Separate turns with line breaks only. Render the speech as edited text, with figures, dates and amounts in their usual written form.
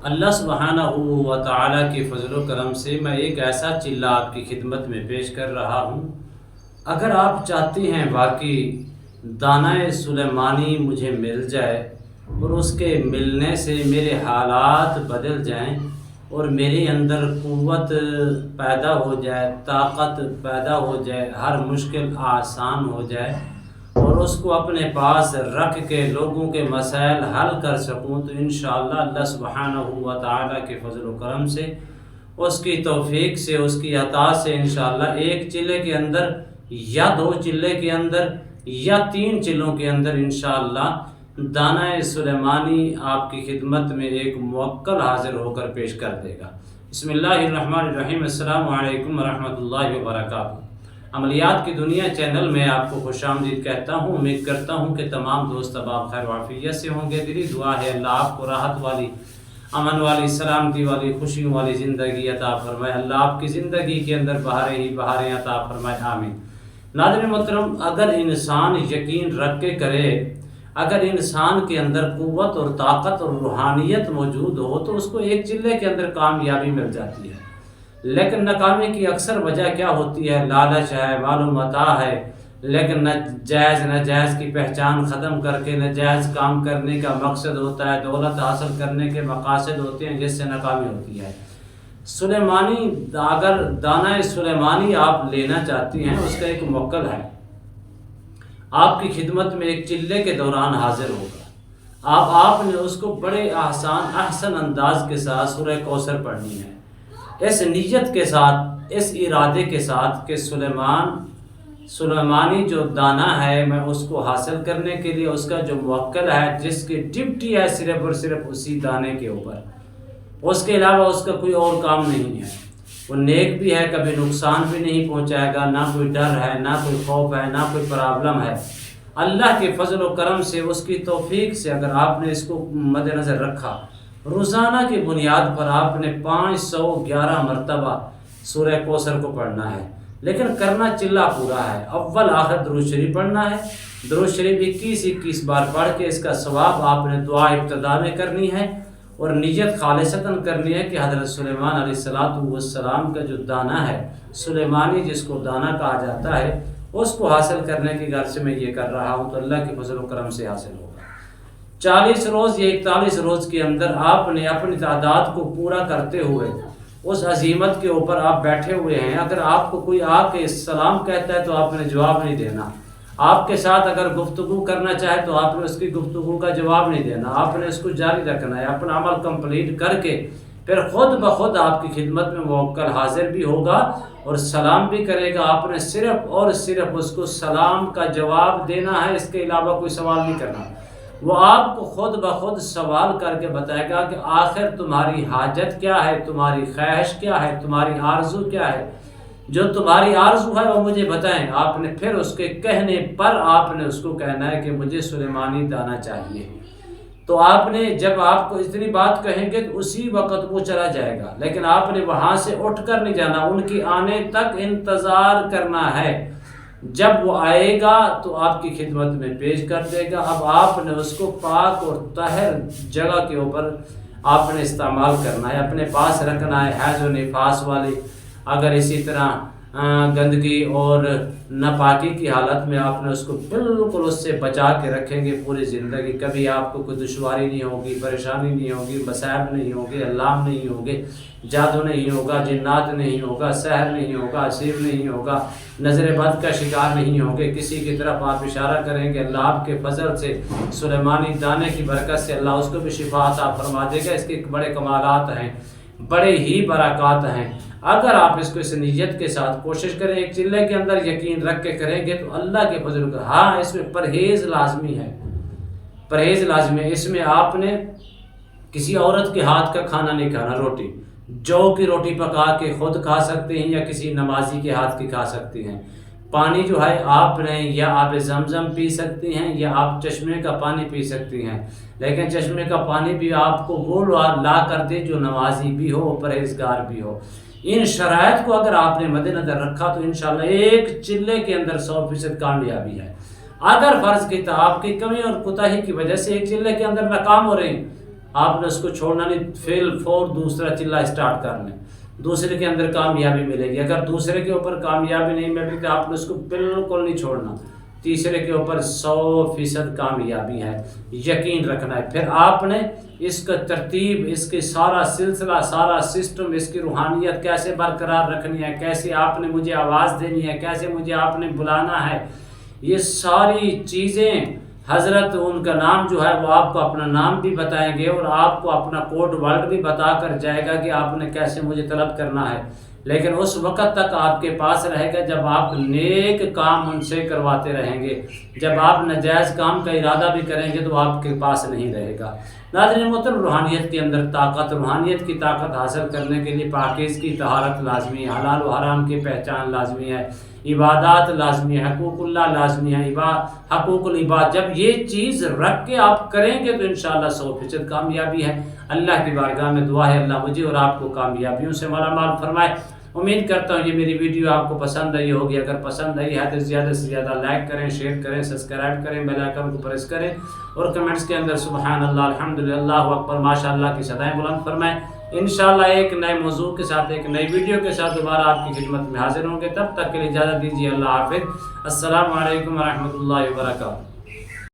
اللہ سبحانہ و تعالیٰ کے فضل و کرم سے میں ایک ایسا چلہ آپ کی خدمت میں پیش کر رہا ہوں۔ اگر آپ چاہتی ہیں واقعی دانۂ سلیمانی مجھے مل جائے اور اس کے ملنے سے میرے حالات بدل جائیں اور میرے اندر قوت پیدا ہو جائے، طاقت پیدا ہو جائے، ہر مشکل آسان ہو جائے اور اس کو اپنے پاس رکھ کے لوگوں کے مسائل حل کر سکوں، تو انشاءاللہ اللہ سبحانہ و تعالیٰ کے فضل و کرم سے، اس کی توفیق سے، اس کی عطا سے انشاءاللہ ایک چلے کے اندر یا 2 چلے کے اندر یا 3 چلوں کے اندر انشاءاللہ دانۂ سلیمانی آپ کی خدمت میں ایک موکل حاضر ہو کر پیش کر دے گا۔ بسم اللہ الرحمن الرحیم۔ السلام علیکم ورحمۃ اللہ وبرکاتہ۔ عملیات کی دنیا چینل میں آپ کو خوش آمدید کہتا ہوں۔ امید کرتا ہوں کہ تمام دوست احباب خیر و عافیت سے ہوں گے۔ دلی دعا ہے اللہ آپ کو راحت والی، امن والی، سلامتی والی، خوشیوں والی زندگی عطا فرمائے۔ اللہ آپ کی زندگی کے اندر بہاریں ہی بہاریں عطا فرمائے، آمین۔ ناظرین محترم، اگر انسان یقین رکھ کے کرے، اگر انسان کے اندر قوت اور طاقت اور روحانیت موجود ہو تو اس کو ایک چلے کے اندر کامیابی مل جاتی ہے۔ لیکن ناکامی کی اکثر وجہ کیا ہوتی ہے؟ لالچ ہے، مال و متاع ہے، لیکن ناجائز کی پہچان ختم کر کے ناجائز کام کرنے کا مقصد ہوتا ہے، دولت حاصل کرنے کے مقاصد ہوتے ہیں جس سے ناکامی ہوتی ہے۔ سلیمانی، اگر دانۂ سلیمانی آپ لینا چاہتی ہیں، اس کا ایک موکل ہے، آپ کی خدمت میں ایک چلے کے دوران حاضر ہوگا۔ آپ نے اس کو بڑے احسن انداز کے ساتھ سورہ کوثر پڑھنی ہے، اس نیت کے ساتھ، اس ارادے کے ساتھ کہ سلیمانی جو دانہ ہے میں اس کو حاصل کرنے کے لیے اس کا جو موکل ہے، جس کی ڈیوٹی ہے صرف اور صرف اسی دانے کے اوپر، اس کے علاوہ اس کا کوئی اور کام نہیں ہے۔ وہ نیک بھی ہے، کبھی نقصان بھی نہیں پہنچائے گا، نہ کوئی ڈر ہے، نہ کوئی خوف ہے، نہ کوئی پرابلم ہے۔ اللہ کے فضل و کرم سے، اس کی توفیق سے اگر آپ نے اس کو مد نظر رکھا، روزانہ کی بنیاد پر آپ نے 511 مرتبہ سورہ کوثر کو پڑھنا ہے، لیکن کرنا چلہ پورا ہے۔ اول آخر درود شریف پڑھنا ہے، درود شریف 21 بار پڑھ کے اس کا ثواب آپ نے دعا ابتدا میں کرنی ہے اور نیت خالصتاً کرنی ہے کہ حضرت سلیمان علیہ السلام کا جو دانہ ہے، سلیمانی جس کو دانہ کہا جاتا ہے، اس کو حاصل کرنے کی غرض سے میں یہ کر رہا ہوں، تو اللہ کے فضل و کرم سے حاصل ہوگا۔ 40 روز یا 41 روز کے اندر آپ نے اپنی تعداد کو پورا کرتے ہوئے اس عزیمت کے اوپر آپ بیٹھے ہوئے ہیں۔ اگر آپ کو کوئی آ کے سلام کہتا ہے تو آپ نے جواب نہیں دینا۔ آپ کے ساتھ اگر گفتگو کرنا چاہے تو آپ نے اس کی گفتگو کا جواب نہیں دینا، آپ نے اس کو جاری رکھنا ہے۔ اپنا عمل کمپلیٹ کر کے پھر خود بخود آپ کی خدمت میں موکل حاضر بھی ہوگا اور سلام بھی کرے گا۔ آپ نے صرف اور صرف اس کو سلام کا جواب دینا ہے، اس کے علاوہ کوئی سوال نہیں کرنا۔ وہ آپ کو خود بخود سوال کر کے بتائے گا کہ آخر تمہاری حاجت کیا ہے، تمہاری خواہش کیا ہے، تمہاری آرزو کیا ہے۔ جو تمہاری آرزو ہے وہ مجھے بتائیں۔ آپ نے پھر اس کے کہنے پر آپ نے اس کو کہنا ہے کہ مجھے سلیمانی دانہ چاہیے۔ تو آپ نے جب آپ کو اتنی بات کہیں گے تو اسی وقت وہ چلا جائے گا، لیکن آپ نے وہاں سے اٹھ کر نہیں جانا، ان کی آنے تک انتظار کرنا ہے۔ جب وہ آئے گا تو آپ کی خدمت میں پیش کر دے گا۔ اب آپ نے اس کو پاک اور طاہر جگہ کے اوپر آپ نے استعمال کرنا ہے، اپنے پاس رکھنا ہے۔ حیض و نفاس والے اگر اسی طرح گندگی اور ناپاکی کی حالت میں آپ نے اس کو بالکل اس سے بچا کے رکھیں گے پوری زندگی، کبھی آپ کو کوئی دشواری نہیں ہوگی، پریشانی نہیں ہوگی، مصائب نہیں ہوگی، علام نہیں ہوگے، جادو نہیں ہوگا، جنات نہیں ہوگا، سحر نہیں ہوگا، اسیر نہیں ہوگا، نظر بد کا شکار نہیں ہوگے۔ کسی کی طرف آپ اشارہ کریں گے، اللہ آپ کے فضل سے، سلیمانی دانے کی برکت سے اللہ اس کو بھی شفا عطا فرما دے گا۔ اس کے بڑے کمالات ہیں، بڑے ہی برکات ہیں۔ اگر آپ اس کو اس نیت کے ساتھ کوشش کریں، ایک چلے کے اندر یقین رکھ کے کریں گے تو اللہ کے فضل کا، ہاں اس میں پرہیز لازمی ہے، پرہیز لازمی ہے۔ اس میں آپ نے کسی عورت کے ہاتھ کا کھانا نہیں کھانا، روٹی جو کی روٹی پکا کے خود کھا سکتے ہیں یا کسی نمازی کے ہاتھ کی کھا سکتے ہیں۔ پانی جو ہے آپ نے یا آپ زمزم پی سکتی ہیں یا آپ چشمے کا پانی پی سکتی ہیں، لیکن چشمے کا پانی بھی آپ کو وہ لا کر دے جو نمازی بھی ہو، پرہیزگار بھی ہو۔ ان شرائط کو اگر آپ نے مد نظر رکھا تو انشاءاللہ ایک چلے کے اندر 100% کامیابی ہے۔ اگر فرض کی آپ کی کمی اور کوتاہی کی وجہ سے ایک چلے کے اندر ناکام ہو رہے ہیں آپ نے اس کو چھوڑنا نہیں، فیل فور دوسرا چلہ اسٹارٹ کر لیں، دوسرے کے اندر کامیابی ملے گی۔ اگر دوسرے کے اوپر کامیابی نہیں مل رہی تو آپ نے اس کو بالکل نہیں چھوڑنا، تیسرے کے اوپر 100% کامیابی ہے، یقین رکھنا ہے۔ پھر آپ نے اس کا ترتیب، اس کے سارا سلسلہ، سارا سسٹم، اس کی روحانیت کیسے برقرار رکھنی ہے، کیسے آپ نے مجھے آواز دینی ہے، کیسے مجھے آپ نے بلانا ہے، یہ ساری چیزیں حضرت ان کا نام جو ہے وہ آپ کو اپنا نام بھی بتائیں گے اور آپ کو اپنا کوڈ ورڈ بھی بتا کر جائے گا کہ آپ نے کیسے مجھے طلب کرنا ہے۔ لیکن اس وقت تک آپ کے پاس رہے گا جب آپ نیک کام ان سے کرواتے رہیں گے، جب آپ ناجائز کام کا ارادہ بھی کریں گے تو آپ کے پاس نہیں رہے گا۔ ناظرین محترم، روحانیت کے اندر طاقت، روحانیت کی طاقت حاصل کرنے کے لیے پاکیزگی، طہارت لازمی ہے، حلال و حرام کی پہچان لازمی ہے، عبادات لازمی ہے، حقوق اللہ لازمی ہے، حقوق العباد، جب یہ چیز رکھ کے آپ کریں گے تو انشاءاللہ 100% کامیابی ہے۔ اللہ کی بارگاہ میں دعا ہے اللہ مجھے اور آپ کو کامیابیوں سے مالا مال فرمائے۔ امید کرتا ہوں یہ میری ویڈیو آپ کو پسند آئی ہوگی، اگر پسند آئی ہے تو زیادہ سے زیادہ لائک کریں، شیئر کریں، سبسکرائب کریں، بیل آئیکن کو پریس کریں اور کمنٹس کے اندر سبحان اللہ، الحمدللہ، اللہ اکبر، ماشاءاللہ کی صدائیں بلند فرمائیں۔ انشاءاللہ ایک نئے موضوع کے ساتھ، ایک نئی ویڈیو کے ساتھ دوبارہ آپ کی خدمت میں حاضر ہوں گے، تب تک کے لیے اجازت دیجیے، اللہ حافظ، السلام علیکم ورحمۃ اللہ وبرکاتہ۔